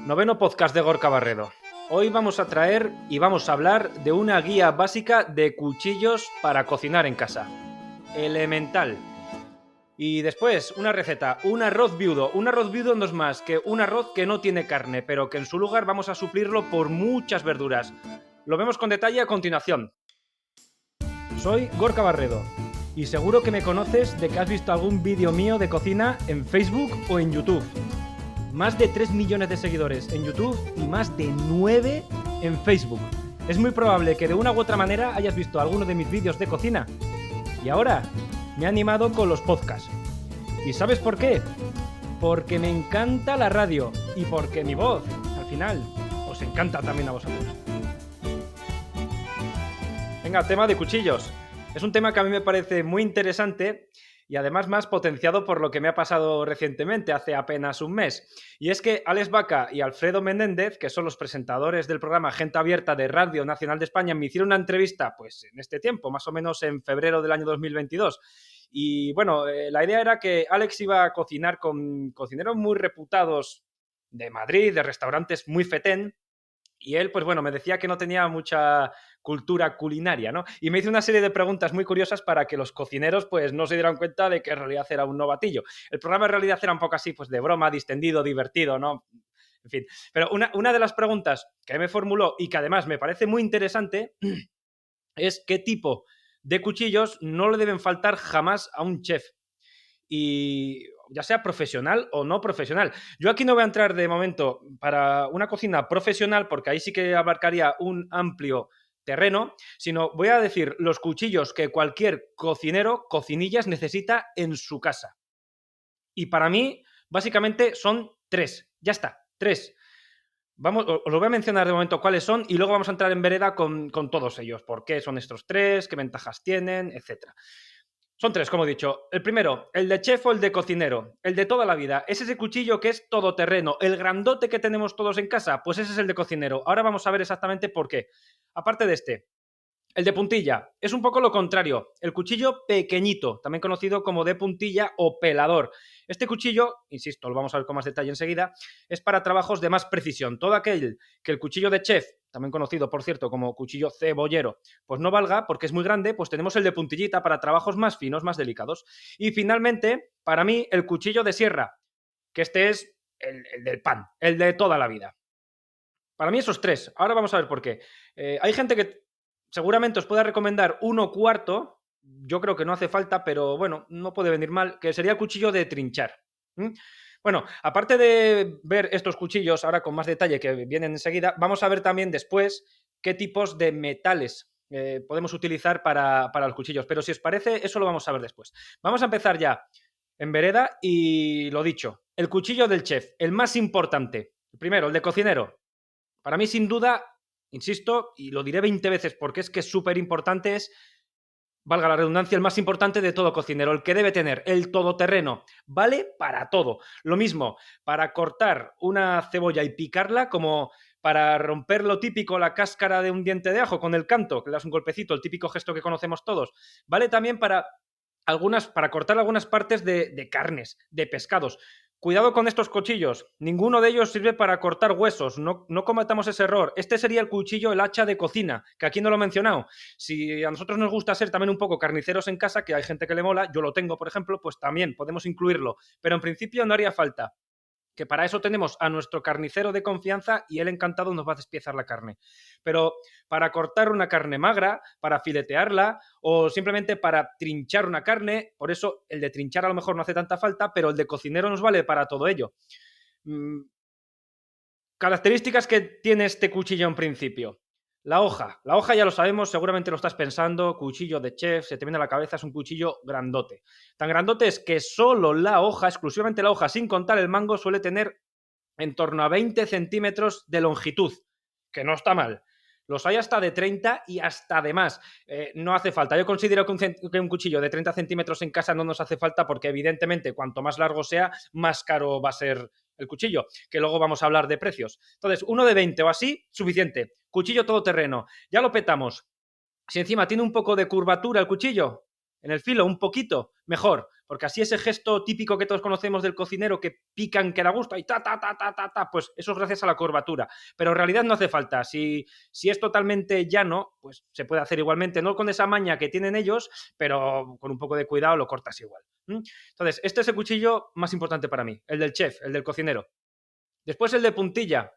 Noveno podcast de Gorka Barredo. Hoy vamos a traer y vamos a hablar de una guía básica de cuchillos para cocinar en casa. Elemental. Y después, una receta, un arroz viudo. Un arroz viudo no es más que un arroz que no tiene carne, pero que en su lugar vamos a suplirlo por muchas verduras. Lo vemos con detalle a continuación. Soy Gorka Barredo y seguro que me conoces de que has visto algún vídeo mío de cocina en Facebook o en YouTube. Más de 3 millones de seguidores en YouTube y más de 9 en Facebook. Es muy probable que de una u otra manera hayas visto alguno de mis vídeos de cocina. Y ahora me he animado con los podcasts. ¿Y sabes por qué? Porque me encanta la radio y porque mi voz, al final, os encanta también a vosotros. Venga, tema de cuchillos. Es un tema que a mí me parece muy interesante y además más potenciado por lo que me ha pasado recientemente, hace apenas un mes. Y es que Alex Baca y Alfredo Menéndez, que son los presentadores del programa Gente Abierta de Radio Nacional de España, me hicieron una entrevista pues en este tiempo, más o menos en febrero del año 2022. Y bueno, la idea era que Alex iba a cocinar con cocineros muy reputados de Madrid, de restaurantes muy fetén, y él, pues bueno, me decía que no tenía mucha cultura culinaria, ¿no? Y me hizo una serie de preguntas muy curiosas para que los cocineros, pues, no se dieran cuenta de que en realidad era un novatillo. El programa en realidad era un poco así, pues, de broma, distendido, divertido, ¿no? En fin. Pero una de las preguntas que me formuló y que además me parece muy interesante es qué tipo de cuchillos no le deben faltar jamás a un chef. Y ya sea profesional o no profesional. Yo aquí no voy a entrar de momento para una cocina profesional porque ahí sí que abarcaría un amplio terreno, sino voy a decir los cuchillos que cualquier cocinero, cocinillas necesita en su casa. Y para mí, básicamente son tres. Ya está, tres. Vamos, os lo voy a mencionar de momento cuáles son y luego vamos a entrar en vereda con todos ellos. ¿Por qué son estos tres? ¿Qué ventajas tienen? Etcétera. Son tres, como he dicho. El primero, el de chef o el de cocinero, el de toda la vida. Es ese cuchillo que es todoterreno, el grandote que tenemos todos en casa, pues ese es el de cocinero. Ahora vamos a ver exactamente por qué. Aparte de este, el de puntilla es un poco lo contrario, el cuchillo pequeñito, también conocido como de puntilla o pelador. Este cuchillo, insisto, lo vamos a ver con más detalle enseguida, es para trabajos de más precisión. Todo aquel que el cuchillo de chef, también conocido, por cierto, como cuchillo cebollero, pues no valga porque es muy grande, pues tenemos el de puntillita para trabajos más finos, más delicados. Y finalmente, para mí, el cuchillo de sierra, que este es el del pan, el de toda la vida. Para mí esos tres. Ahora vamos a ver por qué. Hay gente que seguramente os pueda recomendar uno cuarto. Yo creo que no hace falta, pero bueno, no puede venir mal, que sería el cuchillo de trinchar. ¿Mm? Bueno, aparte de ver estos cuchillos, ahora con más detalle que vienen enseguida, vamos a ver también después qué tipos de metales podemos utilizar para los cuchillos. Pero si os parece, eso lo vamos a ver después. Vamos a empezar ya en vereda y lo dicho, el cuchillo del chef, el más importante. El primero, el de cocinero. Para mí, sin duda, insisto, y lo diré 20 veces porque es que es súper importante, es, valga la redundancia, el más importante de todo cocinero, el que debe tener, el todoterreno. Vale para todo. Lo mismo, para cortar una cebolla y picarla, como para romper lo típico, la cáscara de un diente de ajo con el canto, que le das un golpecito, el típico gesto que conocemos todos. Vale también para cortar algunas partes de carnes, de pescados. Cuidado con estos cuchillos, ninguno de ellos sirve para cortar huesos, no cometamos ese error. Este sería el cuchillo, el hacha de cocina, que aquí no lo he mencionado. Si a nosotros nos gusta ser también un poco carniceros en casa, que hay gente que le mola, yo lo tengo, por ejemplo, pues también podemos incluirlo, pero en principio no haría falta, que para eso tenemos a nuestro carnicero de confianza y él encantado nos va a despiezar la carne. Pero para cortar una carne magra, para filetearla o simplemente para trinchar una carne, por eso el de trinchar a lo mejor no hace tanta falta, pero el de cocinero nos vale para todo ello. Características que tiene este cuchillo en principio. La hoja ya lo sabemos, seguramente lo estás pensando, cuchillo de chef, se te viene a la cabeza, es un cuchillo grandote. Tan grandote es que solo la hoja, exclusivamente la hoja, sin contar el mango, suele tener en torno a 20 centímetros de longitud, que no está mal. Los hay hasta de 30 y hasta de más. No hace falta. Yo considero que un cuchillo de 30 centímetros en casa no nos hace falta porque evidentemente cuanto más largo sea, más caro va a ser el cuchillo, que luego vamos a hablar de precios. Entonces, uno de 20 o así, suficiente. Cuchillo todoterreno. Ya lo petamos. Si encima tiene un poco de curvatura el cuchillo, en el filo, un poquito, mejor. porque así ese gesto típico que todos conocemos del cocinero que pican que da gusto y pues eso es gracias a la curvatura, pero en realidad no hace falta. Si es totalmente llano, pues se puede hacer igualmente, no con esa maña que tienen ellos, pero con un poco de cuidado lo cortas igual. Entonces, este es el cuchillo más importante para mí, el del chef, el del cocinero. Después el de puntilla.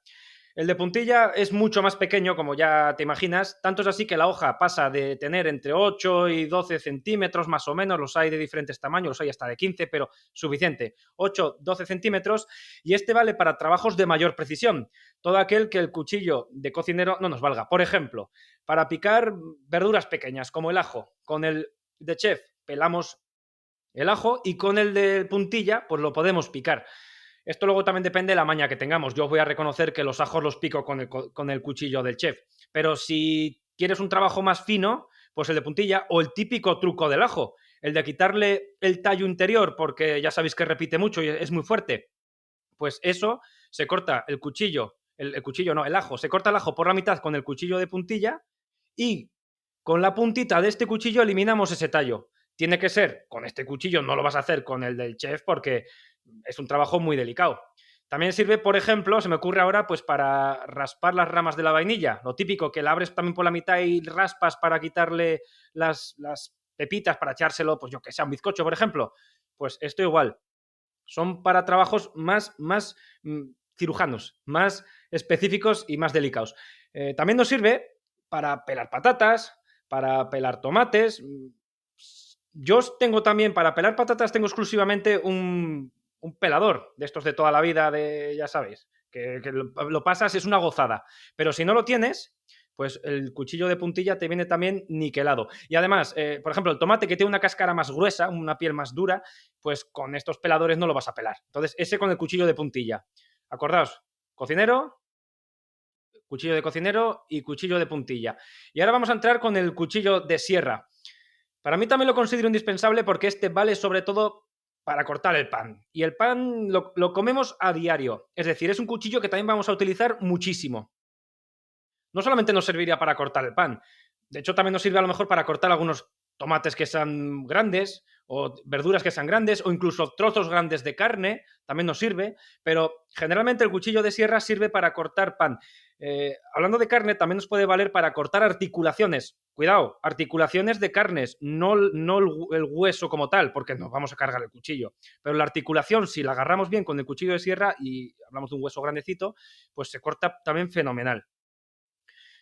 El de puntilla es mucho más pequeño, como ya te imaginas, tanto es así que la hoja pasa de tener entre 8 y 12 centímetros más o menos, los hay de diferentes tamaños, los hay hasta de 15, pero suficiente, 8, 12 centímetros, y este vale para trabajos de mayor precisión, todo aquel que el cuchillo de cocinero no nos valga. Por ejemplo, para picar verduras pequeñas, como el ajo, con el de chef pelamos el ajo y con el de puntilla pues lo podemos picar. Esto luego también depende de la maña que tengamos. Yo voy a reconocer que los ajos los pico con el cuchillo del chef. Pero si quieres un trabajo más fino, pues el de puntilla o el típico truco del ajo, el de quitarle el tallo interior, porque ya sabéis que repite mucho y es muy fuerte. Pues eso, se corta el cuchillo, el cuchillo no, el ajo, se corta el ajo por la mitad con el cuchillo de puntilla y con la puntita de este cuchillo eliminamos ese tallo. Tiene que ser con este cuchillo, no lo vas a hacer con el del chef porque es un trabajo muy delicado. También sirve, por ejemplo, se me ocurre ahora, pues para raspar las ramas de la vainilla. Lo típico, que la abres también por la mitad y raspas para quitarle las pepitas, para echárselo, pues yo que sea, un bizcocho, por ejemplo. Pues esto igual. Son para trabajos más cirujanos, más específicos y más delicados. También nos sirve para pelar patatas, para pelar tomates. Yo tengo también, para pelar patatas, tengo exclusivamente un pelador de estos de toda la vida, de ya sabéis, que lo pasas, es una gozada. Pero si no lo tienes, pues el cuchillo de puntilla te viene también niquelado. Y además, por ejemplo, el tomate que tiene una cáscara más gruesa, una piel más dura, pues con estos peladores no lo vas a pelar. Entonces, ese con el cuchillo de puntilla. Acordaos, cocinero, cuchillo de cocinero y cuchillo de puntilla. Y ahora vamos a entrar con el cuchillo de sierra. Para mí también lo considero indispensable porque este vale sobre todo para cortar el pan. Y el pan lo comemos a diario. Es decir, es un cuchillo que también vamos a utilizar muchísimo. No solamente nos serviría para cortar el pan, de hecho también nos sirve a lo mejor para cortar algunos tomates que sean grandes o verduras que sean grandes o incluso trozos grandes de carne, también nos sirve, pero generalmente el cuchillo de sierra sirve para cortar pan. Hablando de carne, también nos puede valer para cortar articulaciones. Cuidado, articulaciones de carnes, no el hueso como tal, porque nos vamos a cargar el cuchillo. Pero la articulación, si la agarramos bien con el cuchillo de sierra y hablamos de un hueso grandecito, pues se corta también fenomenal.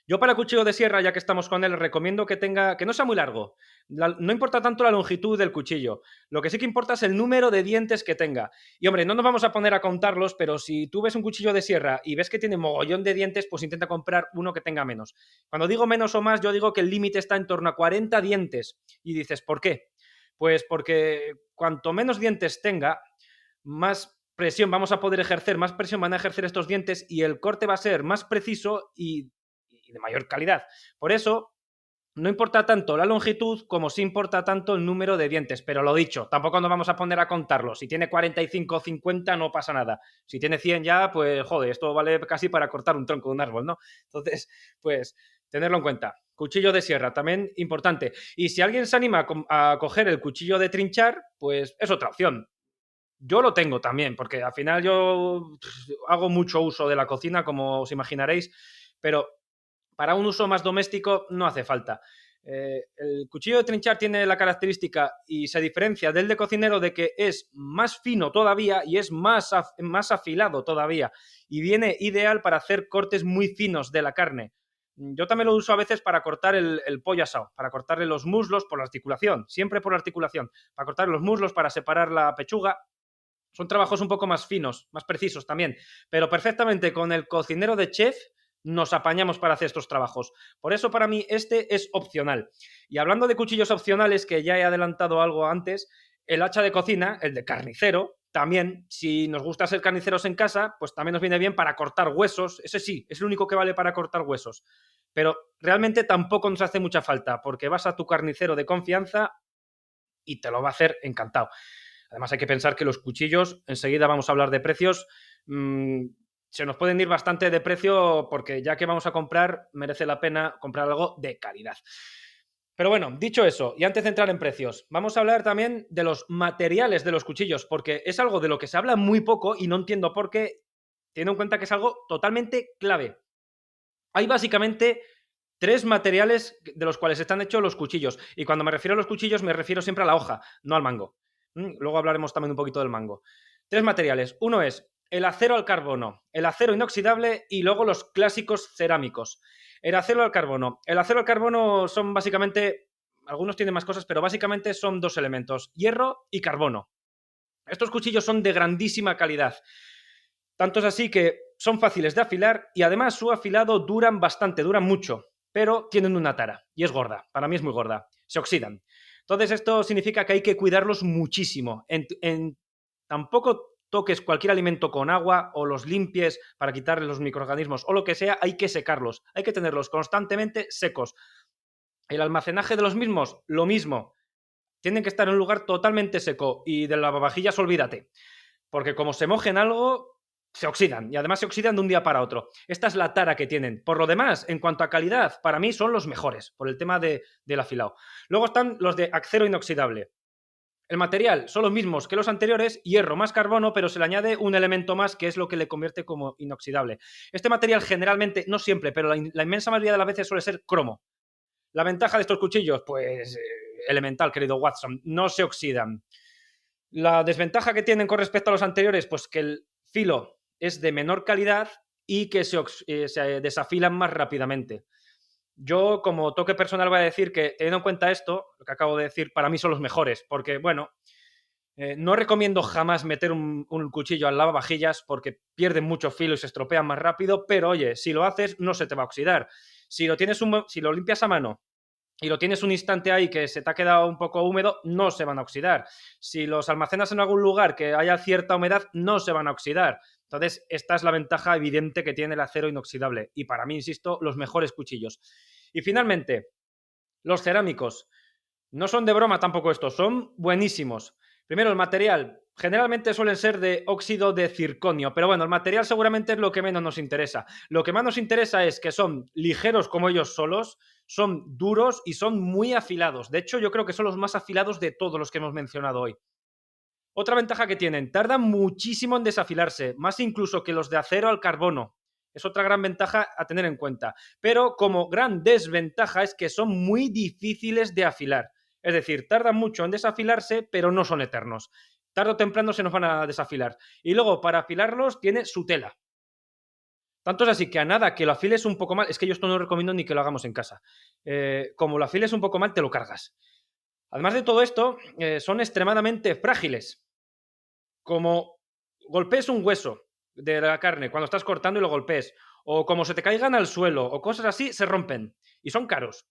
Yo para el cuchillo de sierra, ya que estamos con él, recomiendo que no sea muy largo. No importa tanto la longitud del cuchillo. Lo que sí que importa es el número de dientes que tenga. Y hombre, no nos vamos a poner a contarlos, pero si tú ves un cuchillo de sierra y ves que tiene mogollón de dientes, pues intenta comprar uno que tenga menos. Cuando digo menos o más, yo digo que el límite está en torno a 40 dientes. Y dices, ¿por qué? Pues porque cuanto menos dientes tenga, más presión vamos a poder ejercer, más presión van a ejercer estos dientes y el corte va a ser más preciso y de mayor calidad. Por eso, no importa tanto la longitud como sí importa tanto el número de dientes. Pero lo dicho, tampoco nos vamos a poner a contarlo. Si tiene 45 o 50 no pasa nada. Si tiene 100 ya, pues joder, esto vale casi para cortar un tronco de un árbol, ¿no? Entonces, pues tenerlo en cuenta. Cuchillo de sierra, también importante. Y si alguien se anima a coger el cuchillo de trinchar, pues es otra opción. Yo lo tengo también, porque al final yo hago mucho uso de la cocina, como os imaginaréis, pero para un uso más doméstico no hace falta. El cuchillo de trinchar tiene la característica y se diferencia del de cocinero de que es más fino todavía y es más afilado todavía y viene ideal para hacer cortes muy finos de la carne. Yo también lo uso a veces para cortar el pollo asado, para cortarle los muslos por la articulación, siempre por la articulación, para cortar los muslos, para separar la pechuga. Son trabajos un poco más finos, más precisos también, pero perfectamente con el cocinero de chef nos apañamos para hacer estos trabajos. Por eso para mí este es opcional. Y hablando de cuchillos opcionales, que ya he adelantado algo antes, el hacha de cocina, el de carnicero, también, si nos gusta ser carniceros en casa, pues también nos viene bien para cortar huesos. Ese sí, es el único que vale para cortar huesos. Pero realmente tampoco nos hace mucha falta, porque vas a tu carnicero de confianza y te lo va a hacer encantado. Además hay que pensar que los cuchillos, enseguida vamos a hablar de precios, se nos pueden ir bastante de precio porque ya que vamos a comprar, merece la pena comprar algo de calidad. Pero bueno, dicho eso, y antes de entrar en precios, vamos a hablar también de los materiales de los cuchillos, porque es algo de lo que se habla muy poco y no entiendo por qué, teniendo en cuenta que es algo totalmente clave. Hay básicamente tres materiales de los cuales están hechos los cuchillos. Y cuando me refiero a los cuchillos, me refiero siempre a la hoja, no al mango. Luego hablaremos también un poquito del mango. Tres materiales. Uno es el acero al carbono, el acero inoxidable y luego los clásicos cerámicos. El acero al carbono. El acero al carbono son básicamente, algunos tienen más cosas, pero básicamente son dos elementos, hierro y carbono. Estos cuchillos son de grandísima calidad. Tanto es así que son fáciles de afilar y además su afilado duran bastante, duran mucho, pero tienen una tara y es gorda. Para mí es muy gorda. Se oxidan. Entonces esto significa que hay que cuidarlos muchísimo. Tampoco toques cualquier alimento con agua o los limpies para quitarle los microorganismos o lo que sea, hay que secarlos. Hay que tenerlos constantemente secos. El almacenaje de los mismos, lo mismo. Tienen que estar en un lugar totalmente seco y de lavavajillas olvídate. Porque como se mojen algo, se oxidan. Y además se oxidan de un día para otro. Esta es la tara que tienen. Por lo demás, en cuanto a calidad, para mí son los mejores, por el tema del afilado. Luego están los de acero inoxidable. El material son los mismos que los anteriores, hierro más carbono, pero se le añade un elemento más que es lo que le convierte como inoxidable. Este material generalmente, no siempre, pero la inmensa mayoría de las veces suele ser cromo. La ventaja de estos cuchillos, pues elemental, querido Watson, no se oxidan. La desventaja que tienen con respecto a los anteriores, pues que el filo es de menor calidad y que se desafilan más rápidamente. Yo, como toque personal, voy a decir que, teniendo en cuenta esto, lo que acabo de decir, para mí son los mejores, porque, bueno, no recomiendo jamás meter un cuchillo al lavavajillas porque pierden mucho filo y se estropean más rápido, pero oye, si lo haces, no se te va a oxidar. Si lo limpias a mano y lo tienes un instante ahí que se te ha quedado un poco húmedo, no se van a oxidar. Si los almacenas en algún lugar que haya cierta humedad, no se van a oxidar. Entonces, esta es la ventaja evidente que tiene el acero inoxidable. Y para mí, insisto, los mejores cuchillos. Y finalmente, los cerámicos. No son de broma tampoco estos, son buenísimos. Primero, el material. Generalmente suelen ser de óxido de circonio, pero bueno, el material seguramente es lo que menos nos interesa. Lo que más nos interesa es que son ligeros como ellos solos, son duros y son muy afilados. De hecho, yo creo que son los más afilados de todos los que hemos mencionado hoy. Otra ventaja que tienen, tardan muchísimo en desafilarse, más incluso que los de acero al carbono. Es otra gran ventaja a tener en cuenta. Pero como gran desventaja es que son muy difíciles de afilar. Es decir, tardan mucho en desafilarse, pero no son eternos. Tarde o temprano se nos van a desafilar. Y luego, para afilarlos, tiene su tela. Tanto es así que a nada que lo afiles un poco mal, es que yo esto no recomiendo ni que lo hagamos en casa. Como lo afiles un poco mal, te lo cargas. Además de todo esto, son extremadamente frágiles. Como golpees un hueso de la carne cuando estás cortando y lo golpees, o como se te caigan al suelo, o cosas así, se rompen y son caros.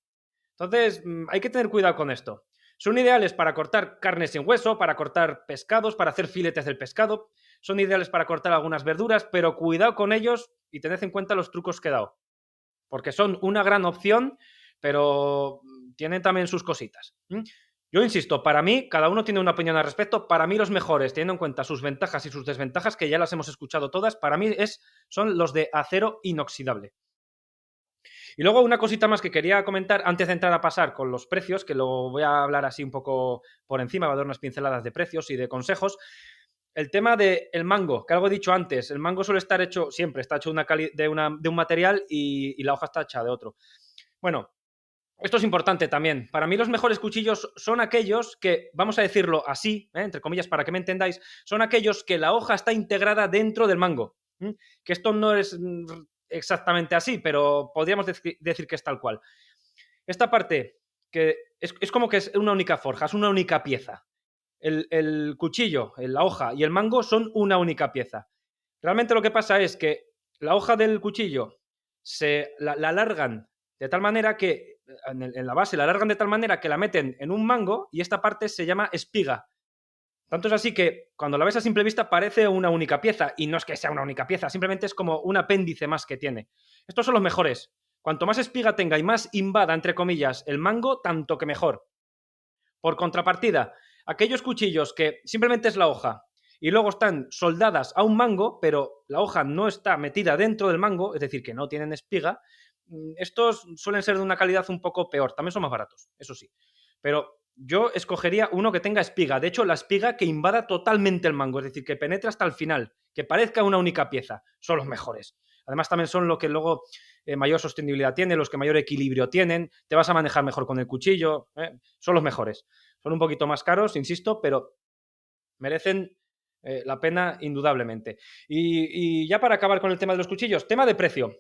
Entonces, hay que tener cuidado con esto. Son ideales para cortar carne sin hueso, para cortar pescados, para hacer filetes del pescado. Son ideales para cortar algunas verduras, pero cuidado con ellos y tened en cuenta los trucos que he dado. Porque son una gran opción, pero tienen también sus cositas. Yo insisto, para mí, cada uno tiene una opinión al respecto. Para mí, los mejores, teniendo en cuenta sus ventajas y sus desventajas, que ya las hemos escuchado todas, para mí son los de acero inoxidable. Y luego una cosita más que quería comentar antes de entrar a pasar con los precios, que lo voy a hablar así un poco por encima, va a dar unas pinceladas de precios y de consejos. El tema del mango, que algo he dicho antes, el mango suele estar hecho, siempre está hecho de un material y la hoja está hecha de otro. Bueno, esto es importante también. Para mí los mejores cuchillos son aquellos que, vamos a decirlo así, entre comillas, para que me entendáis, son aquellos que la hoja está integrada dentro del mango. Que esto no es exactamente así, pero podríamos decir que es tal cual. Esta parte, que es como que es una única forja, es una única pieza. El cuchillo, la hoja y el mango son una única pieza. Realmente lo que pasa es que la hoja del cuchillo la alargan de tal manera que en la base la alargan de tal manera que la meten en un mango y esta parte se llama espiga. Tanto es así que cuando la ves a simple vista parece una única pieza y no es que sea una única pieza, simplemente es como un apéndice más que tiene. Estos son los mejores. Cuanto más espiga tenga y más invada, entre comillas, el mango, tanto que mejor. Por contrapartida, aquellos cuchillos que simplemente es la hoja y luego están soldadas a un mango, pero la hoja no está metida dentro del mango, es decir, que no tienen espiga, Estos suelen ser de una calidad un poco peor, también son más baratos, eso sí. Pero yo escogería uno que tenga espiga. De hecho, la espiga que invada totalmente el mango, es decir, que penetre hasta el final, que parezca una única pieza. Son los mejores. Además, también son los que luego mayor sostenibilidad tienen, los que mayor equilibrio tienen. Te vas a manejar mejor con el cuchillo. Son los mejores. Son un poquito más caros, insisto, pero merecen la pena indudablemente. Y ya para acabar con el tema de los cuchillos, tema de precio.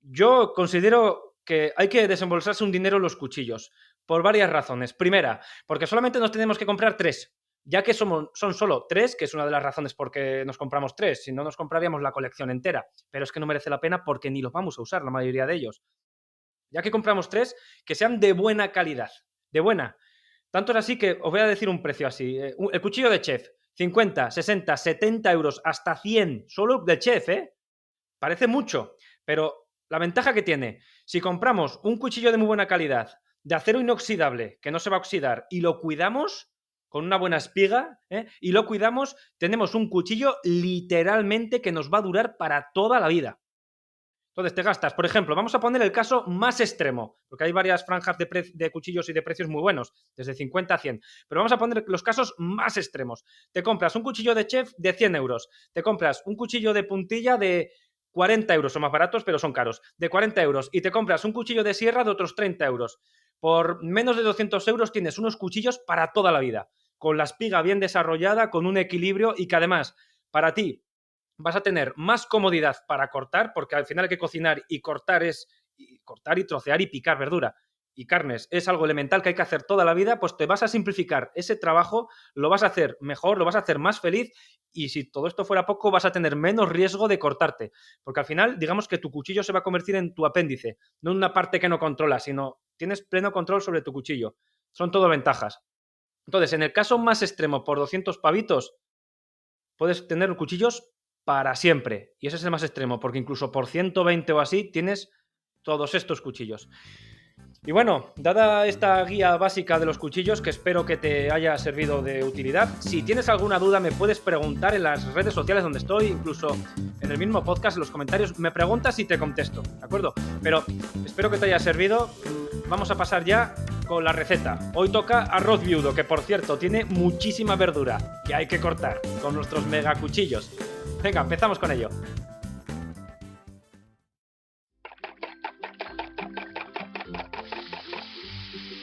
Yo considero que hay que desembolsarse un dinero en los cuchillos, por varias razones. Primera, porque solamente nos tenemos que comprar 3, ya que son solo 3, que es una de las razones por qué nos compramos 3, si no nos compraríamos la colección entera, pero es que no merece la pena porque ni los vamos a usar la mayoría de ellos. Ya que compramos 3, que sean de buena calidad, de buena. Tanto es así que os voy a decir un precio así. El cuchillo de chef, 50, 60, 70 euros, hasta 100, solo de chef, ¿eh? Parece mucho, pero la ventaja que tiene, si compramos un cuchillo de muy buena calidad, de acero inoxidable, que no se va a oxidar, y lo cuidamos con una buena espiga, y lo cuidamos, tenemos un cuchillo literalmente que nos va a durar para toda la vida. Entonces te gastas, por ejemplo, vamos a poner el caso más extremo, porque hay varias franjas de cuchillos y de precios muy buenos, desde 50 a 100, pero vamos a poner los casos más extremos. Te compras un cuchillo de chef de 100 euros, te compras un cuchillo de puntilla de 40 euros, son más baratos, pero son caros, de 40 euros, y te compras un cuchillo de sierra de otros 30 euros. Por menos de 200 euros tienes unos cuchillos para toda la vida, con la espiga bien desarrollada, con un equilibrio y que además, para ti, vas a tener más comodidad para cortar, porque al final hay que cocinar y cortar cortar y trocear y picar verdura y carnes es algo elemental que hay que hacer toda la vida, pues te vas a simplificar ese trabajo, lo vas a hacer mejor, lo vas a hacer más feliz y si todo esto fuera poco vas a tener menos riesgo de cortarte, porque al final digamos que tu cuchillo se va a convertir en tu apéndice, no en una parte que no controlas, sino tienes pleno control sobre tu cuchillo. Son todo ventajas. Entonces, en el caso más extremo, por 200 pavitos, puedes tener cuchillos para siempre. Y ese es el más extremo, porque incluso por 120 o así tienes todos estos cuchillos. Y bueno, dada esta guía básica de los cuchillos, que espero que te haya servido de utilidad, si tienes alguna duda me puedes preguntar en las redes sociales donde estoy, incluso en el mismo podcast, en los comentarios, me preguntas y te contesto, ¿de acuerdo? Pero espero que te haya servido. Vamos a pasar ya con la receta. Hoy toca arroz viudo, que por cierto tiene muchísima verdura que hay que cortar con nuestros mega cuchillos. Venga, empezamos con ello.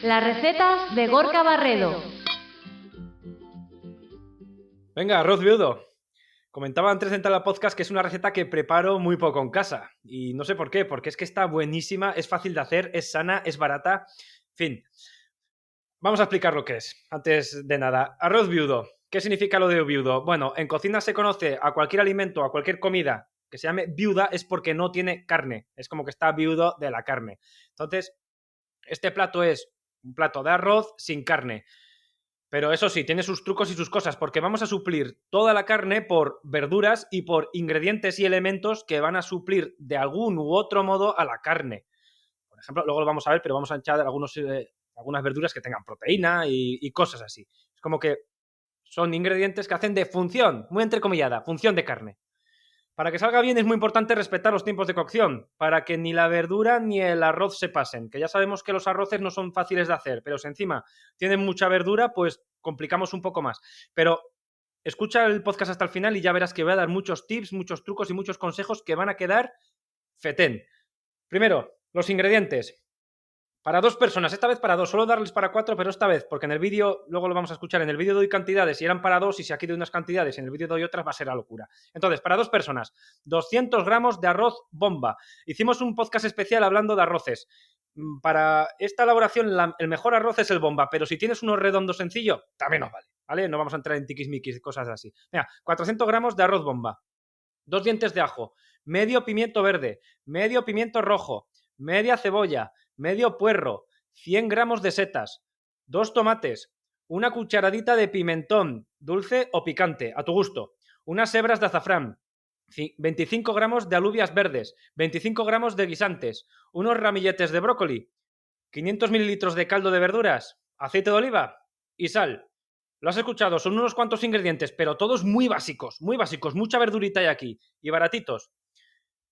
Las recetas de Gorka Barredo. Venga, arroz viudo. Comentaba antes de entrar al podcast que es una receta que preparo muy poco en casa. Y no sé por qué, porque es que está buenísima, es fácil de hacer, es sana, es barata. En fin, vamos a explicar lo que es. Antes de nada, arroz viudo. ¿Qué significa lo de viudo? Bueno, en cocina se conoce a cualquier alimento, a cualquier comida que se llame viuda es porque no tiene carne. Es como que está viudo de la carne. Entonces, este plato es un plato de arroz sin carne. Pero eso sí, tiene sus trucos y sus cosas, porque vamos a suplir toda la carne por verduras y por ingredientes y elementos que van a suplir de algún u otro modo a la carne. Por ejemplo, luego lo vamos a ver, pero vamos a echar algunas verduras que tengan proteína y cosas así. Es como que son ingredientes que hacen de función, muy entrecomillada, función de carne. Para que salga bien es muy importante respetar los tiempos de cocción, para que ni la verdura ni el arroz se pasen, que ya sabemos que los arroces no son fáciles de hacer, pero si encima tienen mucha verdura, pues complicamos un poco más. Pero escucha el podcast hasta el final y ya verás que voy a dar muchos tips, muchos trucos y muchos consejos que van a quedar fetén. Primero, los ingredientes. Para 2 personas, esta vez para 2, solo darles para 4, pero esta vez, porque en el vídeo, luego lo vamos a escuchar, en el vídeo doy cantidades y eran para 2 y si aquí doy unas cantidades y en el vídeo doy otras va a ser la locura. Entonces, para 2 personas, 200 gramos de arroz bomba. Hicimos un podcast especial hablando de arroces. Para esta elaboración el mejor arroz es el bomba, pero si tienes uno redondo sencillo, también nos vale, ¿vale? No vamos a entrar en tiquismiquis y cosas así. Mira, 400 gramos de arroz bomba, 2 dientes de ajo, medio pimiento verde, medio pimiento rojo, media cebolla, medio puerro, 100 gramos de setas, 2 tomates, una cucharadita de pimentón, dulce o picante, a tu gusto, unas hebras de azafrán, 25 gramos de alubias verdes, 25 gramos de guisantes, unos ramilletes de brócoli, 500 mililitros de caldo de verduras, aceite de oliva y sal. Lo has escuchado, son unos cuantos ingredientes, pero todos muy básicos, mucha verdurita hay aquí y baratitos.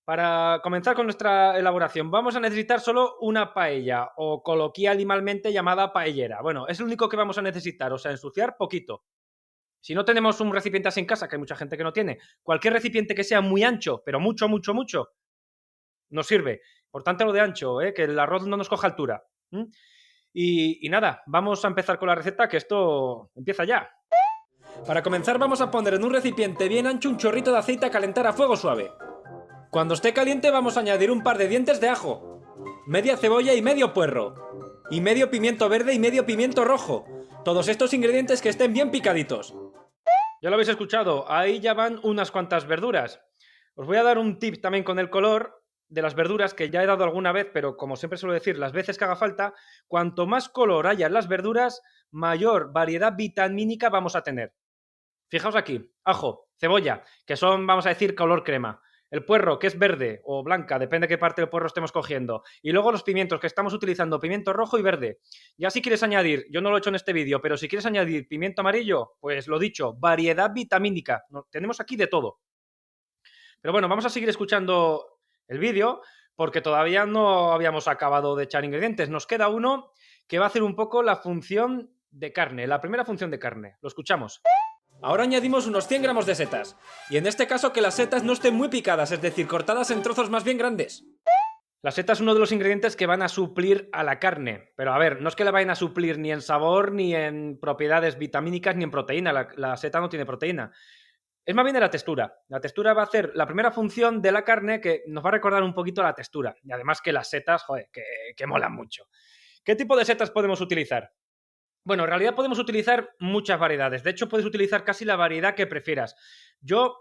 Para comenzar con nuestra elaboración, vamos a necesitar solo una paella, o coloquialmente llamada paellera. Bueno, es lo único que vamos a necesitar, o sea, ensuciar poquito. Si no tenemos un recipiente así en casa, que hay mucha gente que no tiene, cualquier recipiente que sea muy ancho, pero mucho, mucho, mucho, nos sirve. Importante lo de ancho, que el arroz no nos coja altura. Y nada, vamos a empezar con la receta, que esto empieza ya. Para comenzar vamos a poner en un recipiente bien ancho un chorrito de aceite a calentar a fuego suave. Cuando esté caliente vamos a añadir un par de dientes de ajo, media cebolla y medio puerro, y medio pimiento verde y medio pimiento rojo. Todos estos ingredientes que estén bien picaditos. Ya lo habéis escuchado, ahí ya van unas cuantas verduras. Os voy a dar un tip también con el color de las verduras, que ya he dado alguna vez, pero como siempre suelo decir, las veces que haga falta, cuanto más color haya en las verduras, mayor variedad vitamínica vamos a tener. Fijaos aquí, ajo, cebolla, que son, vamos a decir, color crema. El puerro, que es verde o blanca, depende de qué parte del puerro estemos cogiendo. Y luego los pimientos, que estamos utilizando pimiento rojo y verde. Ya si quieres añadir, yo no lo he hecho en este vídeo, pero si quieres añadir pimiento amarillo, pues lo dicho, variedad vitamínica. Tenemos aquí de todo. Pero bueno, vamos a seguir escuchando el vídeo, porque todavía no habíamos acabado de echar ingredientes. Nos queda uno que va a hacer un poco la función de carne, la primera función de carne. Lo escuchamos. Ahora añadimos unos 100 gramos de setas, y en este caso que las setas no estén muy picadas, es decir, cortadas en trozos más bien grandes. La seta es uno de los ingredientes que van a suplir a la carne, pero a ver, no es que la vayan a suplir ni en sabor, ni en propiedades vitamínicas, ni en proteína, la seta no tiene proteína. Es más bien de la textura. La textura va a hacer la primera función de la carne, que nos va a recordar un poquito la textura, y además que las setas, joder, que molan mucho. ¿Qué tipo de setas podemos utilizar? Bueno, en realidad podemos utilizar muchas variedades. De hecho, puedes utilizar casi la variedad que prefieras. Yo,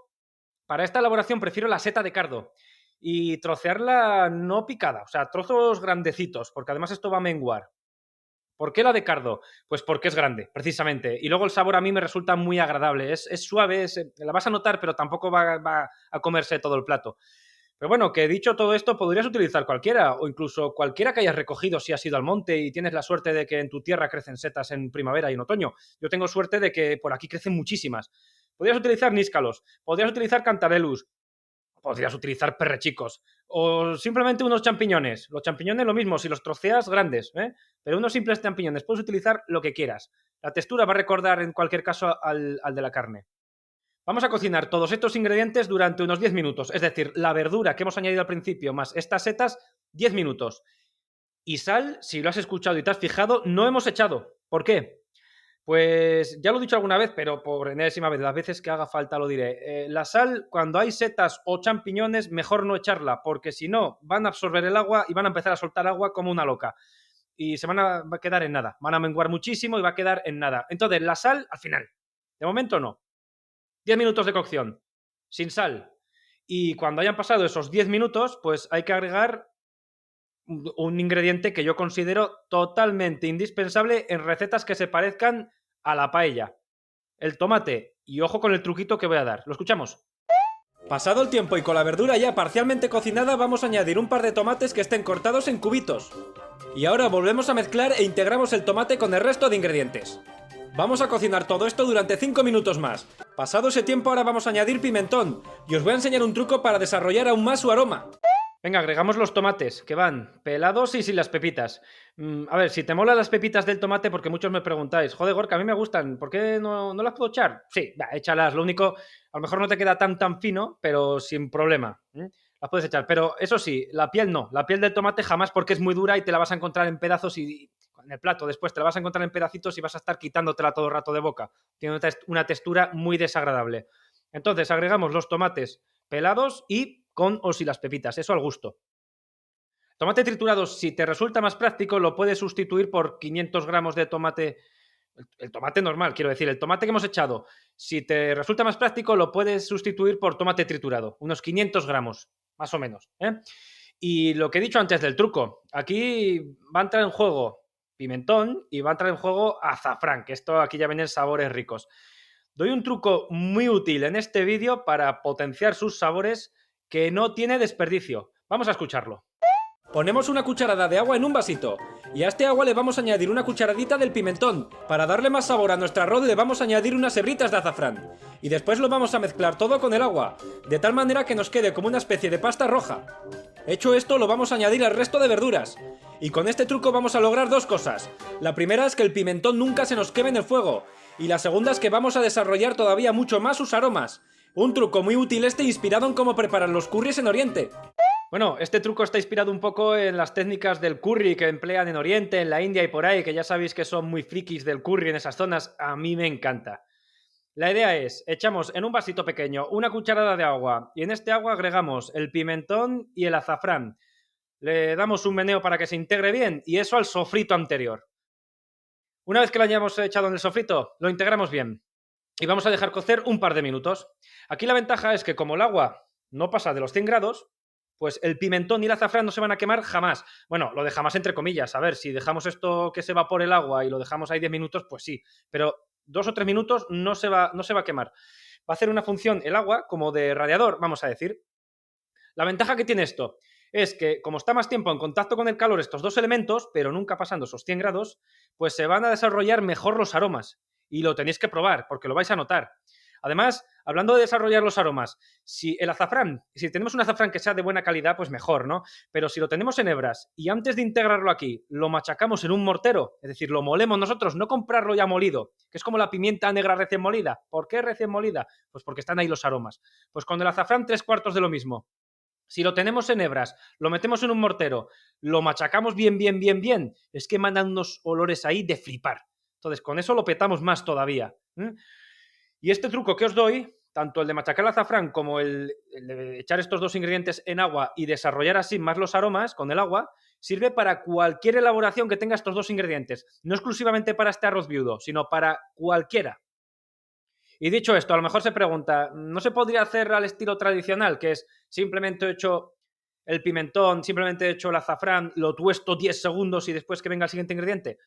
para esta elaboración, prefiero la seta de cardo y trocearla no picada, o sea, trozos grandecitos, porque además esto va a menguar. ¿Por qué la de cardo? Pues porque es grande, precisamente. Y luego el sabor a mí me resulta muy agradable. Es suave, la vas a notar, pero tampoco va a comerse todo el plato. Pero bueno, que dicho todo esto, podrías utilizar cualquiera, o incluso cualquiera que hayas recogido si has ido al monte y tienes la suerte de que en tu tierra crecen setas en primavera y en otoño. Yo tengo suerte de que por aquí crecen muchísimas. Podrías utilizar níscalos, podrías utilizar cantabellus, podrías utilizar perrechicos, o simplemente unos champiñones. Los champiñones lo mismo, si los troceas grandes, pero unos simples champiñones, puedes utilizar lo que quieras. La textura va a recordar en cualquier caso al de la carne. Vamos a cocinar todos estos ingredientes durante unos 10 minutos, es decir, la verdura que hemos añadido al principio más estas setas, 10 minutos. Y sal, si lo has escuchado y te has fijado, no hemos echado. ¿Por qué? Pues ya lo he dicho alguna vez, pero por enésima vez, las veces que haga falta lo diré. La sal, cuando hay setas o champiñones, mejor no echarla, porque si no, van a absorber el agua y van a empezar a soltar agua como una loca. Y se va a quedar en nada. Van a menguar muchísimo y va a quedar en nada. Entonces, la sal al final. De momento no. 10 minutos de cocción, sin sal. Y cuando hayan pasado esos 10 minutos, pues hay que agregar un ingrediente que yo considero totalmente indispensable en recetas que se parezcan a la paella. El tomate. Y ojo con el truquito que voy a dar. ¿Lo escuchamos? Pasado el tiempo y con la verdura ya parcialmente cocinada, vamos a añadir un par de tomates que estén cortados en cubitos. Y ahora volvemos a mezclar e integramos el tomate con el resto de ingredientes. Vamos a cocinar todo esto durante 5 minutos más. Pasado ese tiempo ahora vamos a añadir pimentón y os voy a enseñar un truco para desarrollar aún más su aroma. Venga, agregamos los tomates, que van pelados y sin las pepitas. A ver, si te molan las pepitas del tomate, porque muchos me preguntáis, joder, Gorka, a mí me gustan, ¿por qué no las puedo echar? Sí, échalas, lo único, a lo mejor no te queda tan fino, pero sin problema. Las puedes echar, pero eso sí, la piel no, la piel del tomate jamás porque es muy dura y te la vas a encontrar en pedazos y en el plato después te la vas a encontrar en pedacitos y vas a estar quitándotela todo el rato de boca. Tiene una textura muy desagradable. Entonces agregamos los tomates pelados y con o sin las pepitas, eso al gusto. Tomate triturado, si te resulta más práctico, lo puedes sustituir por 500 gramos de tomate, el tomate normal, quiero decir, el tomate que hemos echado. Si te resulta más práctico, lo puedes sustituir por tomate triturado, unos 500 gramos, más o menos. Y lo que he dicho antes del truco, aquí va a entrar en juego pimentón y va a entrar en juego azafrán, que esto aquí ya vienen sabores ricos. Doy un truco muy útil en este vídeo para potenciar sus sabores que no tiene desperdicio. Vamos a escucharlo. Ponemos una cucharada de agua en un vasito y a este agua le vamos a añadir una cucharadita del pimentón. Para darle más sabor a nuestro arroz le vamos a añadir unas hebritas de azafrán. Y después lo vamos a mezclar todo con el agua, de tal manera que nos quede como una especie de pasta roja. Hecho esto, lo vamos a añadir al resto de verduras. Y con este truco vamos a lograr dos cosas. La primera es que el pimentón nunca se nos queme en el fuego. Y la segunda es que vamos a desarrollar todavía mucho más sus aromas. Un truco muy útil inspirado en cómo preparan los curries en Oriente. Bueno, este truco está inspirado un poco en las técnicas del curry que emplean en Oriente, en la India y por ahí, que ya sabéis que son muy frikis del curry en esas zonas. A mí me encanta. La idea es, echamos en un vasito pequeño una cucharada de agua y en este agua agregamos el pimentón y el azafrán. Le damos un meneo para que se integre bien y eso al sofrito anterior. Una vez que lo hayamos echado en el sofrito, lo integramos bien y vamos a dejar cocer un par de minutos. Aquí la ventaja es que como el agua no pasa de los 100 grados, pues el pimentón y el azafrán no se van a quemar jamás. Bueno, lo de jamás entre comillas. A ver, si dejamos esto que se evapore el agua y lo dejamos ahí 10 minutos, pues sí. Pero 2 o 3 minutos no se va a quemar. Va a hacer una función el agua como de radiador, vamos a decir. La ventaja que tiene esto es que, como está más tiempo en contacto con el calor estos dos elementos, pero nunca pasando esos 100 grados, pues se van a desarrollar mejor los aromas. Y lo tenéis que probar, porque lo vais a notar. Además, hablando de desarrollar los aromas, si tenemos un azafrán que sea de buena calidad, pues mejor, ¿no? Pero si lo tenemos en hebras y antes de integrarlo aquí, lo machacamos en un mortero, es decir, lo molemos nosotros, no comprarlo ya molido, que es como la pimienta negra recién molida. ¿Por qué recién molida? Pues porque están ahí los aromas. Pues con el azafrán 3/4 de lo mismo. Si lo tenemos en hebras, lo metemos en un mortero, lo machacamos bien, es que mandan unos olores ahí de flipar. Entonces, con eso lo petamos más todavía. Y este truco que os doy, tanto el de machacar el azafrán como el de echar estos dos ingredientes en agua y desarrollar así más los aromas con el agua, sirve para cualquier elaboración que tenga estos dos ingredientes. No exclusivamente para este arroz viudo, sino para cualquiera. Y dicho esto, a lo mejor se pregunta, ¿no se podría hacer al estilo tradicional, que es simplemente hecho el pimentón, simplemente hecho el azafrán, lo tuesto 10 segundos y después que venga el siguiente ingrediente?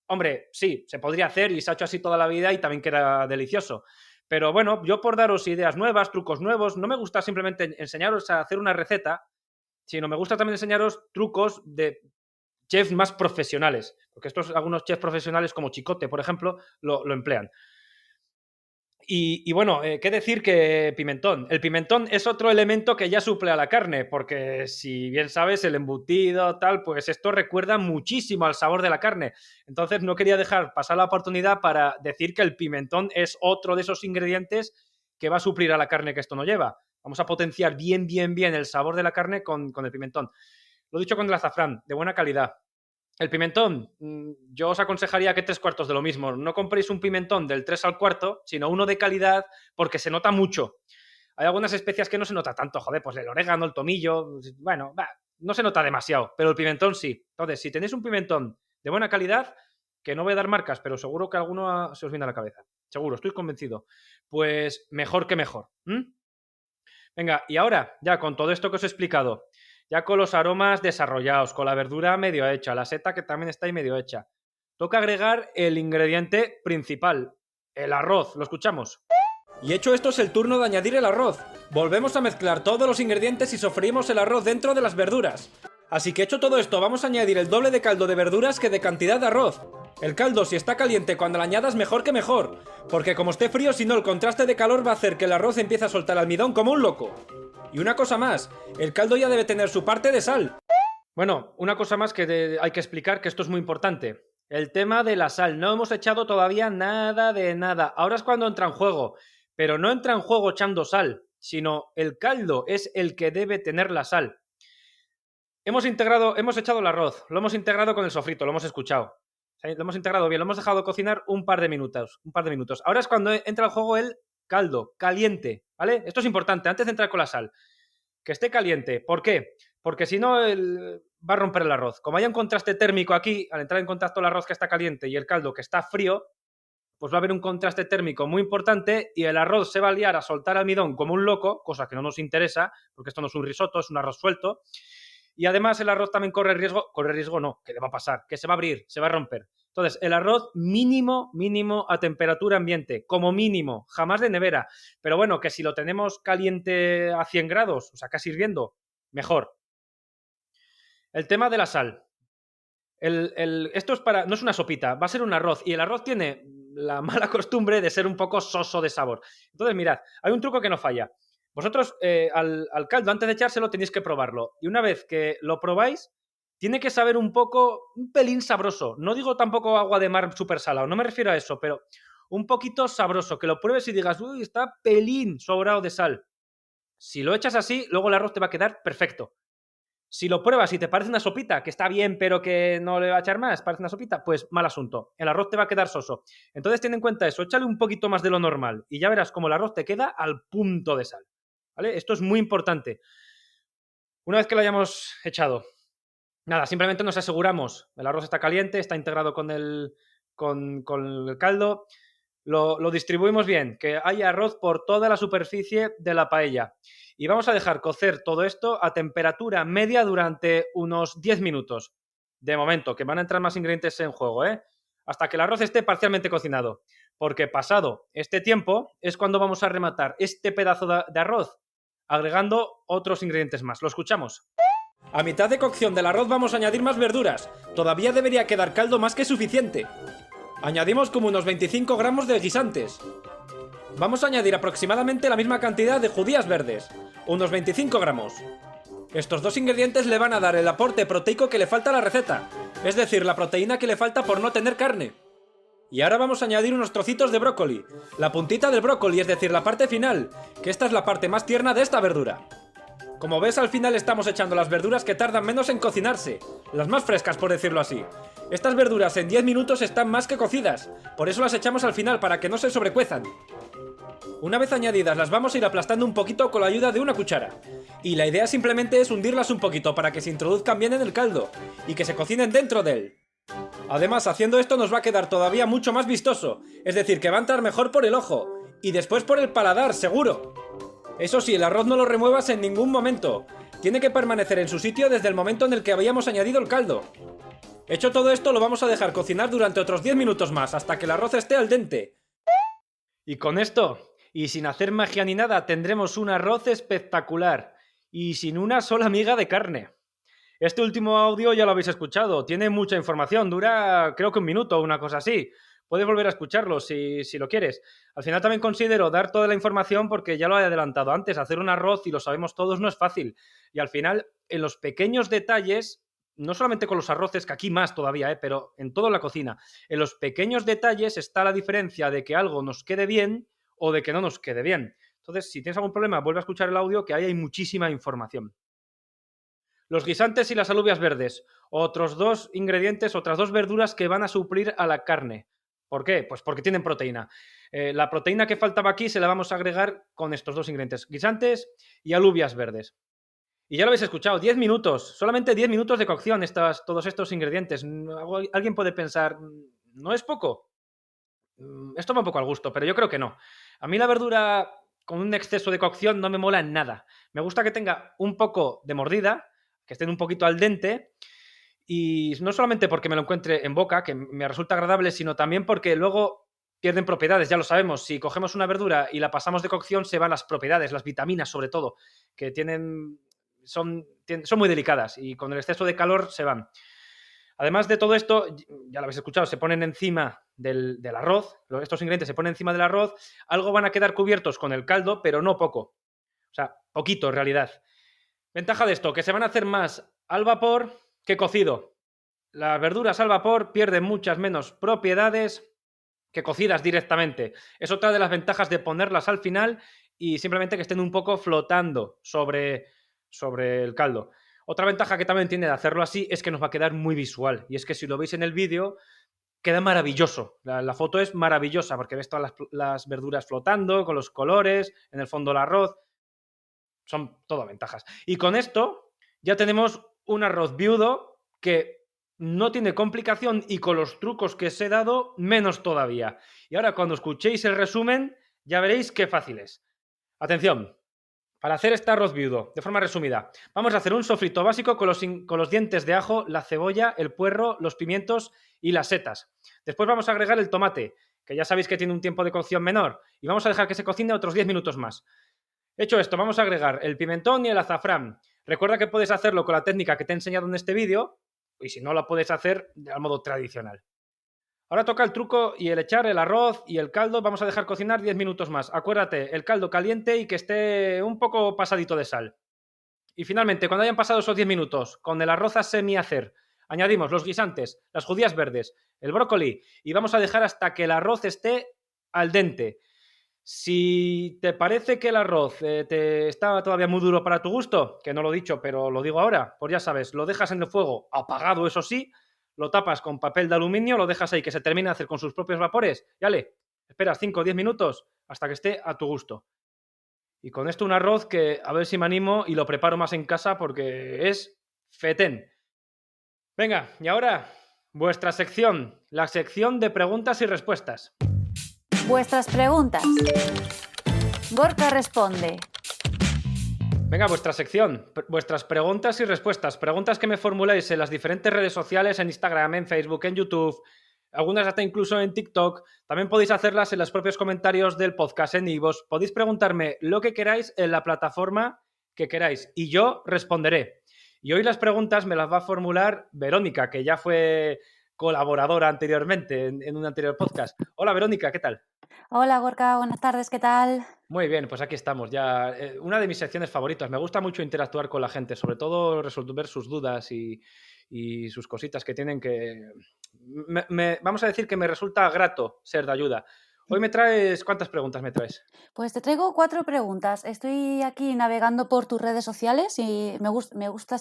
Hombre, sí, se podría hacer y se ha hecho así toda la vida y también queda delicioso. Pero bueno, yo por daros ideas nuevas, trucos nuevos, no me gusta simplemente enseñaros a hacer una receta, sino me gusta también enseñaros trucos de chefs más profesionales. Porque algunos chefs profesionales como Chicote, por ejemplo, lo emplean. Y bueno, qué decir que pimentón. El pimentón es otro elemento que ya suple a la carne, porque si bien sabes, el embutido, tal, pues esto recuerda muchísimo al sabor de la carne. Entonces no quería dejar pasar la oportunidad para decir que el pimentón es otro de esos ingredientes que va a suplir a la carne que esto no lleva. Vamos a potenciar bien el sabor de la carne con el pimentón. Lo dicho con el azafrán, de buena calidad. El pimentón, yo os aconsejaría que 3/4 de lo mismo. No compréis un pimentón del 3/4, sino uno de calidad, porque se nota mucho. Hay algunas especias que no se nota tanto, joder, pues el orégano, el tomillo, bueno, no se nota demasiado, pero el pimentón sí. Entonces, si tenéis un pimentón de buena calidad, que no voy a dar marcas, pero seguro que alguno se os viene a la cabeza. Seguro, estoy convencido. Pues mejor que mejor. Venga, y ahora, ya con todo esto que os he explicado, ya con los aromas desarrollados, con la verdura medio hecha, la seta que también está ahí medio hecha, toca agregar el ingrediente principal, el arroz. ¿Lo escuchamos? Y hecho esto es el turno de añadir el arroz. Volvemos a mezclar todos los ingredientes y sofreímos el arroz dentro de las verduras. Así que hecho todo esto, vamos a añadir el doble de caldo de verduras que de cantidad de arroz. El caldo, si está caliente cuando lo añadas, mejor que mejor, porque como esté frío, si no, el contraste de calor va a hacer que el arroz empiece a soltar almidón como un loco. Y una cosa más, el caldo ya debe tener su parte de sal. Bueno, una cosa más que hay que explicar, que esto es muy importante. El tema de la sal. No hemos echado todavía nada de nada. Ahora es cuando entra en juego. Pero no entra en juego echando sal, sino el caldo es el que debe tener la sal. Hemos echado el arroz, lo hemos integrado con el sofrito, lo hemos escuchado. Lo hemos integrado bien, lo hemos dejado cocinar un par de minutos. Ahora es cuando entra en juego el caldo, caliente, ¿vale? Esto es importante, antes de entrar con la sal. Que esté caliente. ¿Por qué? Porque si no, va a romper el arroz. Como haya un contraste térmico aquí, al entrar en contacto el arroz que está caliente y el caldo que está frío, pues va a haber un contraste térmico muy importante y el arroz se va a liar a soltar almidón como un loco, cosa que no nos interesa, porque esto no es un risotto, es un arroz suelto. Y además el arroz también corre riesgo no, que le va a pasar, que se va a abrir, se va a romper. Entonces, el arroz mínimo a temperatura ambiente, como mínimo, jamás de nevera. Pero bueno, que si lo tenemos caliente a 100 grados, o sea, casi hirviendo, mejor. El tema de la sal. Esto es no es una sopita, va a ser un arroz. Y el arroz tiene la mala costumbre de ser un poco soso de sabor. Entonces, mirad, hay un truco que no falla. Vosotros al caldo, antes de echárselo, tenéis que probarlo. Y una vez que lo probáis, tiene que saber un pelín sabroso. No digo tampoco agua de mar súper salado, no me refiero a eso, pero un poquito sabroso. Que lo pruebes y digas, uy, está pelín sobrado de sal. Si lo echas así, luego el arroz te va a quedar perfecto. Si lo pruebas y te parece una sopita, que está bien, pero que no le va a echar más, parece una sopita, pues mal asunto. El arroz te va a quedar soso. Entonces ten en cuenta eso, échale un poquito más de lo normal y ya verás cómo el arroz te queda al punto de sal. ¿Vale? Esto es muy importante. Una vez que lo hayamos echado, nada, simplemente nos aseguramos, el arroz está caliente, está integrado con el caldo, lo distribuimos bien, que haya arroz por toda la superficie de la paella. Y vamos a dejar cocer todo esto a temperatura media durante unos 10 minutos. De momento, que van a entrar más ingredientes en juego, ¿eh? Hasta que el arroz esté parcialmente cocinado. Porque pasado este tiempo es cuando vamos a rematar este pedazo de arroz agregando otros ingredientes más. ¿Lo escuchamos? A mitad de cocción del arroz vamos a añadir más verduras. Todavía debería quedar caldo más que suficiente. Añadimos como unos 25 gramos de guisantes. Vamos a añadir aproximadamente la misma cantidad de judías verdes, unos 25 gramos. Estos dos ingredientes le van a dar el aporte proteico que le falta a la receta, es decir, la proteína que le falta por no tener carne. Y ahora vamos a añadir unos trocitos de brócoli, la puntita del brócoli, es decir, la parte final, que esta es la parte más tierna de esta verdura. Como ves, al final estamos echando las verduras que tardan menos en cocinarse, las más frescas por decirlo así. Estas verduras en 10 minutos están más que cocidas, por eso las echamos al final para que no se sobrecuezan. Una vez añadidas las vamos a ir aplastando un poquito con la ayuda de una cuchara. Y la idea simplemente es hundirlas un poquito para que se introduzcan bien en el caldo y que se cocinen dentro de él. Además, haciendo esto nos va a quedar todavía mucho más vistoso, es decir, que va a entrar mejor por el ojo y después por el paladar, seguro. Eso sí, el arroz no lo remuevas en ningún momento. Tiene que permanecer en su sitio desde el momento en el que habíamos añadido el caldo. Hecho todo esto, lo vamos a dejar cocinar durante otros 10 minutos más, hasta que el arroz esté al dente. Y con esto, y sin hacer magia ni nada, tendremos un arroz espectacular. Y sin una sola miga de carne. Este último audio ya lo habéis escuchado. Tiene mucha información. Dura, creo que 1 minuto o una cosa así. Puedes volver a escucharlo si lo quieres. Al final también considero dar toda la información porque ya lo he adelantado antes. Hacer un arroz, y lo sabemos todos, no es fácil. Y al final, en los pequeños detalles, no solamente con los arroces, que aquí más todavía, pero en toda la cocina, en los pequeños detalles está la diferencia de que algo nos quede bien o de que no nos quede bien. Entonces, si tienes algún problema, vuelve a escuchar el audio, que ahí hay muchísima información. Los guisantes y las alubias verdes, otros 2 ingredientes, otras 2 verduras que van a suplir a la carne. ¿Por qué? Pues porque tienen proteína. La proteína que faltaba aquí se la vamos a agregar con estos 2 ingredientes, guisantes y alubias verdes. Y ya lo habéis escuchado, 10 minutos, solamente 10 minutos de cocción todos estos ingredientes. Alguien puede pensar, ¿no es poco? Esto va un poco al gusto, pero yo creo que no. A mí la verdura con un exceso de cocción no me mola en nada. Me gusta que tenga un poco de mordida, que estén un poquito al dente, y no solamente porque me lo encuentre en boca, que me resulta agradable, sino también porque luego pierden propiedades, ya lo sabemos. Si cogemos una verdura y la pasamos de cocción, se van las propiedades, las vitaminas sobre todo, que son muy delicadas y con el exceso de calor se van. Además de todo esto, ya lo habéis escuchado, se ponen encima del arroz, estos ingredientes se ponen encima del arroz, algo van a quedar cubiertos con el caldo, pero no poco. O sea, poquito en realidad. Ventaja de esto, que se van a hacer más al vapor que cocido. Las verduras al vapor pierden muchas menos propiedades que cocidas directamente. Es otra de las ventajas de ponerlas al final y simplemente que estén un poco flotando sobre el caldo. Otra ventaja que también tiene de hacerlo así es que nos va a quedar muy visual. Y es que si lo veis en el vídeo, queda maravilloso. La foto es maravillosa porque ves todas las verduras flotando, con los colores, en el fondo el arroz. Son todo ventajas. Y con esto ya tenemos un arroz viudo que no tiene complicación y con los trucos que os he dado, menos todavía. Y ahora cuando escuchéis el resumen, ya veréis qué fácil es. Atención. Para hacer este arroz viudo, de forma resumida, vamos a hacer un sofrito básico con los dientes de ajo, la cebolla, el puerro, los pimientos y las setas. Después vamos a agregar el tomate, que ya sabéis que tiene un tiempo de cocción menor, y vamos a dejar que se cocine otros 10 minutos más. Hecho esto, vamos a agregar el pimentón y el azafrán. Recuerda que puedes hacerlo con la técnica que te he enseñado en este vídeo y si no, la puedes hacer al modo tradicional. Ahora toca el truco y el echar el arroz y el caldo. Vamos a dejar cocinar 10 minutos más. Acuérdate, el caldo caliente y que esté un poco pasadito de sal. Y finalmente, cuando hayan pasado esos 10 minutos, con el arroz a semi-hacer, añadimos los guisantes, las judías verdes, el brócoli y vamos a dejar hasta que el arroz esté al dente. Si te parece que el arroz te está todavía muy duro para tu gusto, que no lo he dicho, pero lo digo ahora, pues ya sabes, lo dejas en el fuego apagado, eso sí, lo tapas con papel de aluminio, lo dejas ahí que se termine de hacer con sus propios vapores y ale, esperas 5 o 10 minutos hasta que esté a tu gusto. Y con esto un arroz que a ver si me animo y lo preparo más en casa porque es fetén. Venga, y ahora vuestra sección, la sección de preguntas y respuestas. Vuestras preguntas. Gorka responde. Venga, vuestra sección, vuestras preguntas y respuestas. Preguntas que me formuléis en las diferentes redes sociales, en Instagram, en Facebook, en YouTube, algunas hasta incluso en TikTok. También podéis hacerlas en los propios comentarios del podcast, en iVoox. Podéis preguntarme lo que queráis en la plataforma que queráis y yo responderé. Y hoy las preguntas me las va a formular Verónica, que ya fue colaboradora anteriormente en un anterior podcast. Hola Verónica, ¿qué tal? Hola Gorka, buenas tardes, ¿qué tal? Muy bien, pues aquí estamos ya. Una de mis secciones favoritas. Me gusta mucho interactuar con la gente, sobre todo resolver sus dudas y sus cositas que tienen que... vamos a decir que me resulta grato ser de ayuda. Hoy me traes... ¿Cuántas preguntas me traes? Pues te traigo 4 preguntas. Estoy aquí navegando por tus redes sociales y me gusta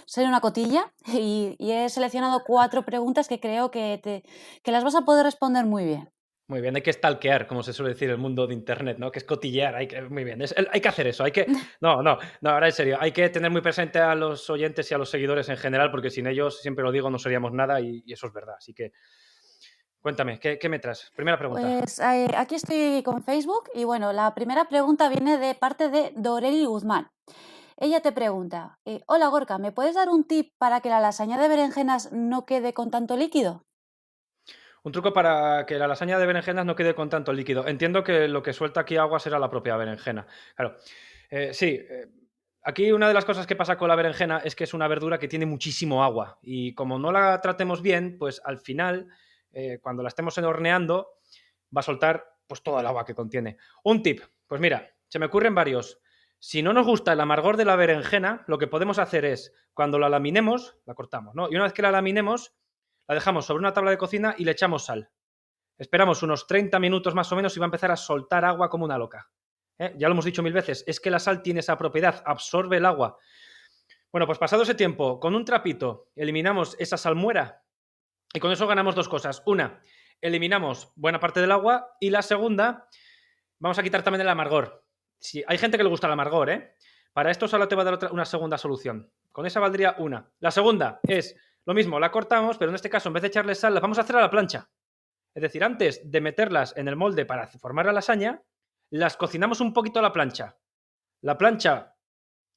ser una cotilla y he seleccionado 4 preguntas que creo que las vas a poder responder muy bien. Muy bien, hay que stalkear, como se suele decir en el mundo de Internet, ¿no? Que es cotillear, muy bien, hay que hacer eso, hay que... No, ahora en serio, hay que tener muy presente a los oyentes y a los seguidores en general, porque sin ellos, siempre lo digo, no seríamos nada y eso es verdad. Así que, cuéntame, ¿qué me traes? Primera pregunta. Pues aquí estoy con Facebook y bueno, la primera pregunta viene de parte de Doreli Guzmán. Ella te pregunta, hola Gorka, ¿me puedes dar un tip para que la lasaña de berenjenas no quede con tanto líquido? Un truco para que la lasaña de berenjenas no quede con tanto líquido. Entiendo que lo que suelta aquí agua será la propia berenjena. Claro. Sí, aquí una de las cosas que pasa con la berenjena es que es una verdura que tiene muchísimo agua y como no la tratemos bien, pues al final, cuando la estemos horneando, va a soltar pues todo el agua que contiene. Un tip, pues mira, se me ocurren varios. Si no nos gusta el amargor de la berenjena, lo que podemos hacer es, cuando la laminemos, la cortamos, ¿no? Y una vez que la laminemos, la dejamos sobre una tabla de cocina y le echamos sal. Esperamos unos 30 minutos más o menos y va a empezar a soltar agua como una loca. Ya lo hemos dicho 1000 veces, es que la sal tiene esa propiedad, absorbe el agua. Bueno, pues pasado ese tiempo, con un trapito eliminamos esa salmuera y con eso ganamos dos cosas. Una, eliminamos buena parte del agua y la segunda, vamos a quitar también el amargor. Si hay gente que le gusta el amargor, ¿eh? Para esto solo te va a dar una segunda solución. Con esa valdría una. La segunda es lo mismo, la cortamos, pero en este caso, en vez de echarle sal, las vamos a hacer a la plancha. Es decir, antes de meterlas en el molde para formar la lasaña, las cocinamos un poquito a la plancha. La plancha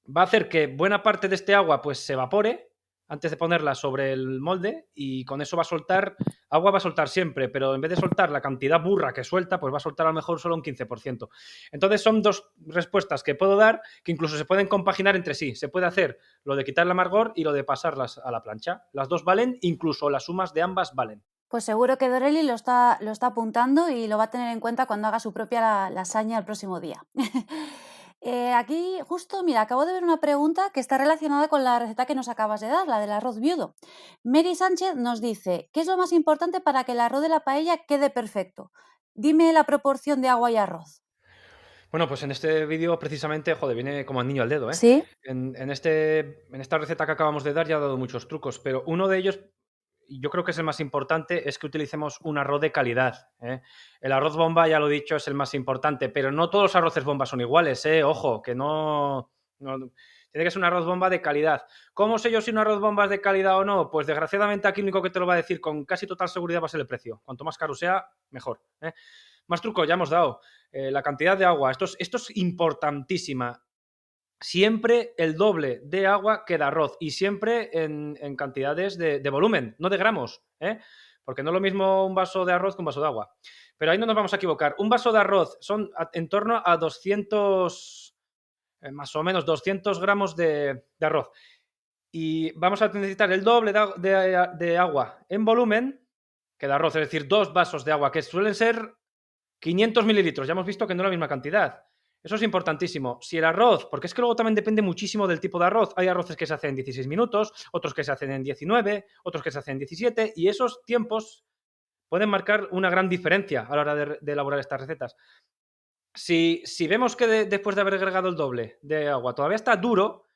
va a hacer que buena parte de este agua pues se evapore antes de ponerla sobre el molde y con eso va a soltar, agua va a soltar siempre, pero en vez de soltar la cantidad burra que suelta, pues va a soltar a lo mejor solo un 15%. Entonces son dos respuestas que puedo dar que incluso se pueden compaginar entre sí. Se puede hacer lo de quitar el amargor y lo de pasarlas a la plancha. Las dos valen, incluso las sumas de ambas valen. Pues seguro que Doreli lo está apuntando y lo va a tener en cuenta cuando haga su propia lasaña el próximo día. Aquí justo, mira, acabo de ver una pregunta que está relacionada con la receta que nos acabas de dar, la del arroz viudo. Mary Sánchez nos dice, ¿qué es lo más importante para que el arroz de la paella quede perfecto? Dime la proporción de agua y arroz. Bueno, pues en este vídeo precisamente, joder, viene como al niño al dedo, ¿eh? ¿Sí? En esta receta que acabamos de dar ya he dado muchos trucos, pero uno de ellos, y yo creo que es el más importante, es que utilicemos un arroz de calidad, ¿eh? El arroz bomba, ya lo he dicho, es el más importante, pero no todos los arroces bomba son iguales, ¿eh? Ojo, que no tiene que ser un arroz bomba de calidad. ¿Cómo sé yo si un arroz bomba es de calidad o no? Pues desgraciadamente aquí lo único que te lo va a decir con casi total seguridad va a ser el precio. Cuanto más caro sea, mejor, ¿eh? Más truco, ya hemos dado. La cantidad de agua, esto es importantísima. Siempre el doble de agua que de arroz y siempre en cantidades de volumen, no de gramos, ¿eh? Porque no es lo mismo un vaso de arroz que un vaso de agua. Pero ahí no nos vamos a equivocar. Un vaso de arroz son en torno a 200 más o menos 200 gramos de arroz. Y vamos a necesitar el doble de agua en volumen que de arroz, es decir, 2 vasos de agua, que suelen ser 500 mililitros. Ya hemos visto que no es la misma cantidad. Eso es importantísimo. Si el arroz, porque es que luego también depende muchísimo del tipo de arroz. Hay arroces que se hacen en 16 minutos, otros que se hacen en 19, otros que se hacen en 17, y esos tiempos pueden marcar una gran diferencia a la hora de elaborar estas recetas. Si vemos que después de haber agregado el doble de agua todavía está duro,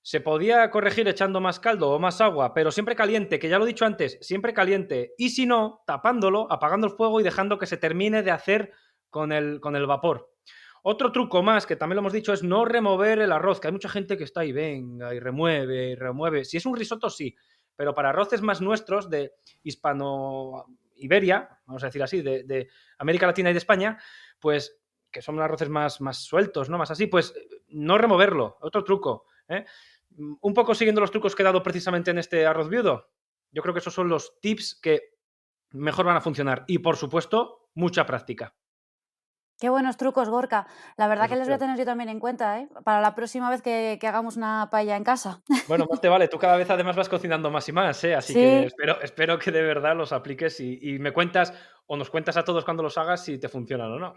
se podía corregir echando más caldo o más agua, pero siempre caliente, que ya lo he dicho antes, siempre caliente. Y si no, tapándolo, apagando el fuego y dejando que se termine de hacer con el vapor. Otro truco más, que también lo hemos dicho, es no remover el arroz, que hay mucha gente que está ahí, venga, y remueve, y remueve. Si es un risotto, sí, pero para arroces más nuestros de Hispano-Iberia, vamos a decir así, de América Latina y de España, pues que son arroces más sueltos, ¿no? Más así, pues no removerlo. Otro truco, ¿eh? Un poco siguiendo los trucos que he dado precisamente en este arroz viudo. Yo creo que esos son los tips que mejor van a funcionar. Y, por supuesto, mucha práctica. Qué buenos trucos, Gorka. La verdad Eso que les voy a espero. tener yo también en cuenta, ¿eh? Para la próxima vez que hagamos una paella en casa. Bueno, más te vale. Tú cada vez además vas cocinando más y más, ¿eh? Así que Sí, espero que de verdad los apliques y me cuentas o nos cuentas a todos cuando los hagas si te funcionan o no.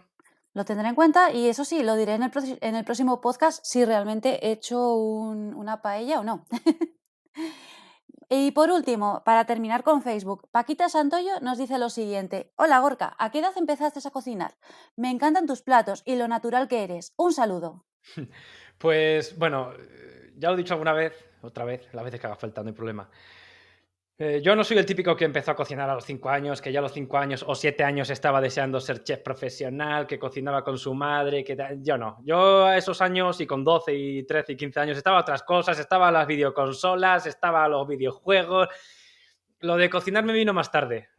lo tendré en cuenta y eso sí, lo diré en el próximo podcast si realmente he hecho una paella o no. Y por último, para terminar con Facebook, Paquita Santoyo nos dice lo siguiente. Hola Gorka, ¿a qué edad empezaste a cocinar? Me encantan tus platos y lo natural que eres. Un saludo. Pues bueno, ya lo he dicho alguna vez, otra vez, las veces que haga falta, no hay problema. Yo no soy el típico que empezó a cocinar a los 5 años, que ya a los 5 años o 7 años estaba deseando ser chef profesional, que cocinaba con su madre, yo no. Yo a esos años y con 12 y 13 y 15 años estaba a otras cosas, estaba a las videoconsolas, estaba a los videojuegos. Lo de cocinar me vino más tarde.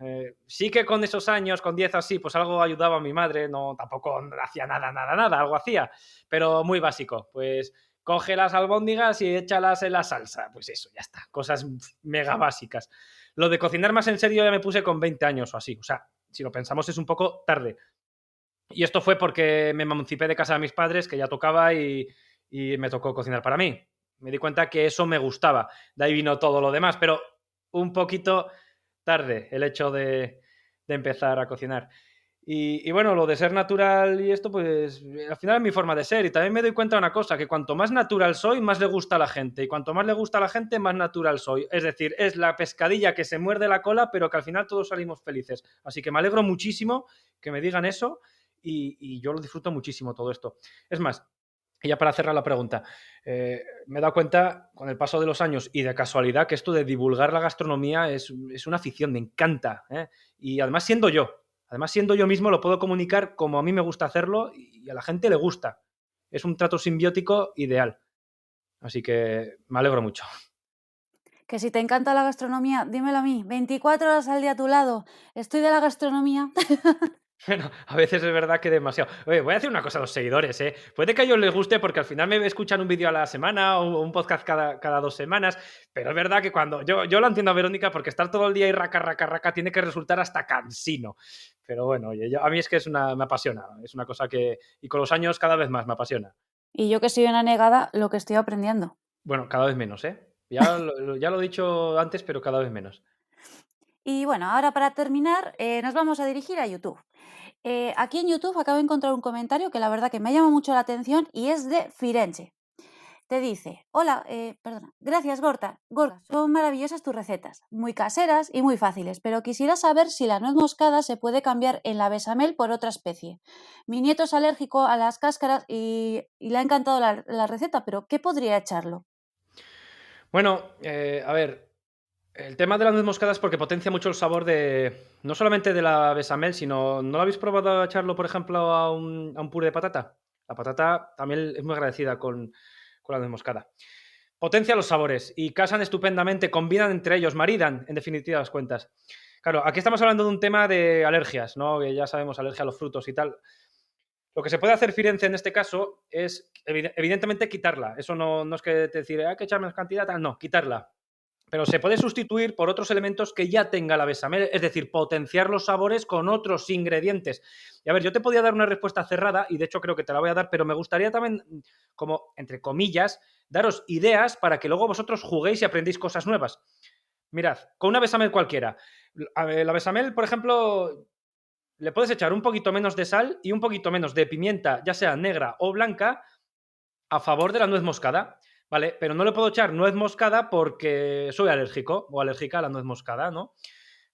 Sí que con esos años, con 10 así, pues algo ayudaba a mi madre, no, tampoco hacía nada, algo hacía, pero muy básico. Pues coge las albóndigas y échalas en la salsa. Pues eso, ya está. Cosas mega básicas. Lo de cocinar más en serio ya me puse con 20 años o así. O sea, si lo pensamos es un poco tarde. Y esto fue porque me emancipé de casa de mis padres, que ya tocaba y me tocó cocinar para mí. Me di cuenta que eso me gustaba. De ahí vino todo lo demás, pero un poquito tarde el hecho de empezar a cocinar. Y bueno, lo de ser natural y esto, pues al final es mi forma de ser. Y también me doy cuenta de una cosa, que cuanto más natural soy, más le gusta a la gente. Y cuanto más le gusta a la gente, más natural soy. Es decir, es la pescadilla que se muerde la cola, pero que al final todos salimos felices. Así que me alegro muchísimo que me digan eso y yo lo disfruto muchísimo todo esto. Es más, y ya para cerrar la pregunta, me he dado cuenta con el paso de los años y de casualidad que esto de divulgar la gastronomía es una afición, me encanta. ¿Eh? Y además siendo yo mismo, lo puedo comunicar como a mí me gusta hacerlo y a la gente le gusta. Es un trato simbiótico ideal. Así que me alegro mucho. Que si te encanta la gastronomía, dímelo a mí. 24 horas al día a tu lado. Estoy de la gastronomía. Bueno, a veces es verdad que demasiado. Oye, voy a decir una cosa a los seguidores, ¿eh? Puede que a ellos les guste porque al final me escuchan un vídeo a la semana o un podcast cada 2 semanas, pero es verdad que cuando yo la entiendo a Verónica porque estar todo el día y raca tiene que resultar hasta cansino. Pero bueno, oye, a mí es que me apasiona, es una cosa que, y con los años cada vez más me apasiona. Y yo que soy una negada, lo que estoy aprendiendo. Bueno, cada vez menos, ¿eh? Ya lo he dicho antes, pero cada vez menos. Y bueno, ahora para terminar, nos vamos a dirigir a YouTube. Aquí en YouTube acabo de encontrar un comentario que la verdad que me llama mucho la atención y es de Firenze. Te dice, hola, perdona, gracias Gorka, son maravillosas tus recetas, muy caseras y muy fáciles, pero quisiera saber si la nuez moscada se puede cambiar en la bechamel por otra especie. Mi nieto es alérgico a las cáscaras y le ha encantado la receta, pero ¿qué podría echarlo? Bueno, a ver, el tema de las nuez moscadas porque potencia mucho el sabor no solamente de la bechamel, sino, ¿no lo habéis probado a echarlo, por ejemplo, a un puré de patata? La patata también es muy agradecida con la nuez moscada. Potencia los sabores y casan estupendamente, combinan entre ellos, maridan, en definitiva, las cuentas. Claro, aquí estamos hablando de un tema de alergias, ¿no? Que ya sabemos, alergia a los frutos y tal. Lo que se puede hacer, Firenze, en este caso, es evidentemente quitarla. Eso no es que te decir, hay que echar menos cantidad, tal, no, quitarla. pero se puede sustituir por otros elementos que ya tenga la bechamel, es decir, potenciar los sabores con otros ingredientes. Y a ver, yo te podía dar una respuesta cerrada, y de hecho creo que te la voy a dar, pero me gustaría también, como entre comillas, daros ideas para que luego vosotros juguéis y aprendéis cosas nuevas. Mirad, con una bechamel cualquiera. La bechamel, por ejemplo, le puedes echar un poquito menos de sal y un poquito menos de pimienta, ya sea negra o blanca, a favor de la nuez moscada, ¿vale? Pero no le puedo echar nuez moscada porque soy alérgico o alérgica a la nuez moscada, ¿no?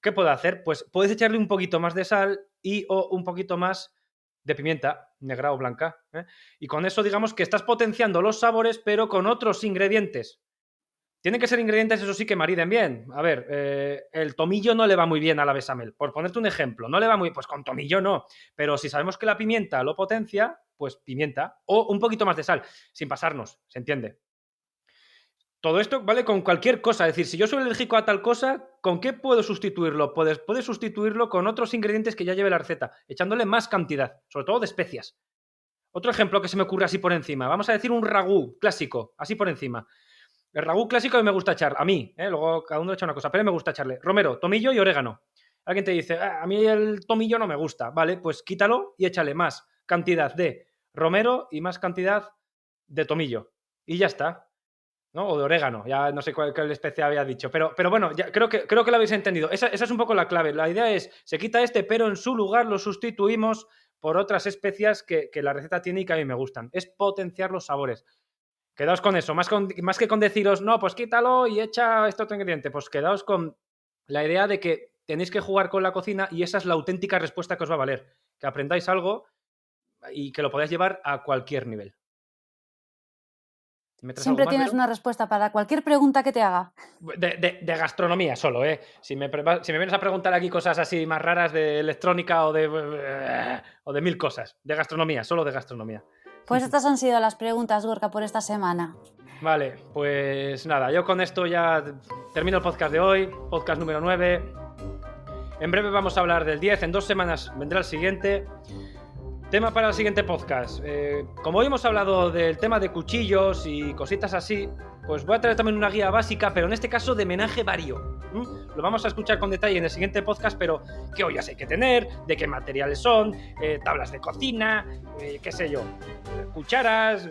¿Qué puedo hacer? Pues puedes echarle un poquito más de sal y o un poquito más de pimienta, negra o blanca, ¿eh? Y con eso digamos que estás potenciando los sabores, pero con otros ingredientes. Tienen que ser ingredientes, eso sí, que mariden bien. A ver, el tomillo no le va muy bien a la bechamel. Por ponerte un ejemplo, no le va muy... Pues con tomillo no. Pero si sabemos que la pimienta lo potencia, pues pimienta. O un poquito más de sal, sin pasarnos, ¿se entiende? Todo esto vale con cualquier cosa. Es decir, si yo soy alérgico a tal cosa, ¿con qué puedo sustituirlo? Puedes sustituirlo con otros ingredientes que ya lleve la receta, echándole más cantidad, sobre todo de especias. Otro ejemplo que se me ocurre así por encima. Vamos a decir un ragú clásico, así por encima. El ragú clásico me gusta echar, a mí, luego cada uno echa una cosa, pero me gusta echarle romero, tomillo y orégano. Alguien te dice, a mí el tomillo no me gusta, vale, pues quítalo y échale más cantidad de romero y más cantidad de tomillo. Y ya está, ¿no? O de orégano, ya no sé cuál especie había dicho, pero bueno, ya, creo que lo habéis entendido. Esa es un poco la clave. La idea es, se quita pero en su lugar lo sustituimos por otras especias que la receta tiene y que a mí me gustan. Es potenciar los sabores. Quedaos con eso, más que con deciros, no, pues quítalo y echa este otro ingrediente. Pues quedaos con la idea de que tenéis que jugar con la cocina y esa es la auténtica respuesta que os va a valer. Que aprendáis algo y que lo podáis llevar a cualquier nivel. Siempre tienes una respuesta para cualquier pregunta que te haga. De gastronomía solo, ¿eh? Si me vienes a preguntar aquí cosas así más raras de electrónica o de mil cosas. De gastronomía, solo de gastronomía. Pues estas han sido las preguntas, Gorka, por esta semana. Vale, pues nada, yo con esto ya termino el podcast de hoy, podcast número 9. En breve vamos a hablar del 10, en 2 semanas vendrá el siguiente. Tema para el siguiente podcast. Como hoy hemos hablado del tema de cuchillos y cositas así, pues voy a traer también una guía básica, pero en este caso de menaje vario. Lo vamos a escuchar con detalle en el siguiente podcast, pero qué ollas hay que tener, de qué materiales son, tablas de cocina, qué sé yo, cucharas,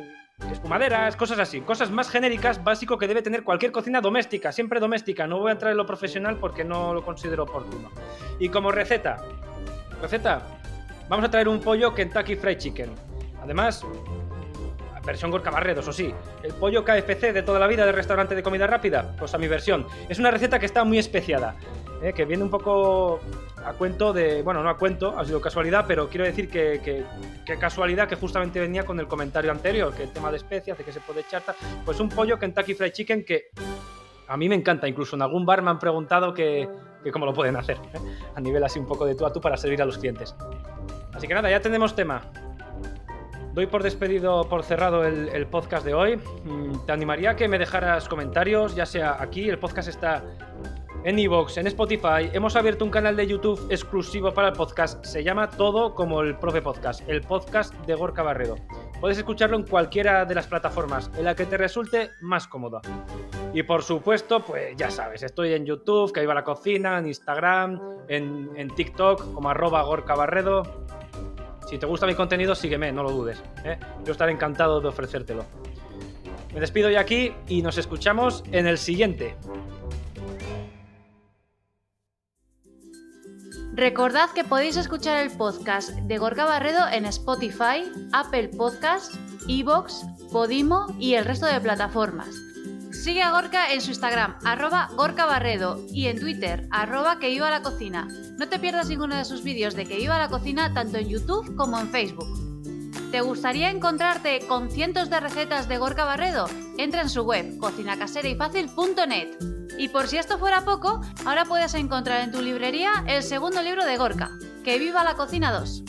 espumaderas, cosas así, cosas más genéricas, básico que debe tener cualquier cocina doméstica, siempre doméstica. No voy a entrar en lo profesional porque no lo considero oportuno. Y como receta, vamos a traer un pollo Kentucky Fried Chicken. Además, versión Gorka Barredo, eso sí. El pollo KFC de toda la vida del restaurante de comida rápida, pues a mi versión. Es una receta que está muy especiada, que viene un poco a cuento de... Bueno, no a cuento, ha sido casualidad, pero quiero decir que casualidad que justamente venía con el comentario anterior, que el tema de especias, de que se puede echar... Pues un pollo Kentucky Fried Chicken que a mí me encanta. Incluso en algún bar me han preguntado que cómo lo pueden hacer, a nivel así un poco de tú a tú para servir a los clientes. Así que nada, ya tenemos tema. Doy por despedido, por cerrado el podcast de hoy. Te animaría a que me dejaras comentarios, ya sea aquí, el podcast está en iVoox, en Spotify. Hemos abierto un canal de YouTube exclusivo para el podcast. Se llama Todo como el Profe Podcast, el podcast de Gorka Barredo. Puedes escucharlo en cualquiera de las plataformas, en la que te resulte más cómoda. Y por supuesto, pues ya sabes, estoy en YouTube, que iba a la cocina, en Instagram, en TikTok, como @GorkaBarredo. Si te gusta mi contenido, sígueme, no lo dudes, ¿eh? Yo estaré encantado de ofrecértelo. Me despido ya aquí y nos escuchamos en el siguiente. Recordad que podéis escuchar el podcast de Gorka Barredo en Spotify, Apple Podcasts, iVoox, Podimo y el resto de plataformas. Sigue a Gorka en su Instagram, @GorkaBarredo, y en Twitter, @QueVivaLaCocina. No te pierdas ninguno de sus vídeos de Que Viva la Cocina, tanto en YouTube como en Facebook. ¿Te gustaría encontrarte con cientos de recetas de Gorka Barredo? Entra en su web, cocinacaserayfacil.net. Y por si esto fuera poco, ahora puedes encontrar en tu librería el segundo libro de Gorka, Que Viva la Cocina 2.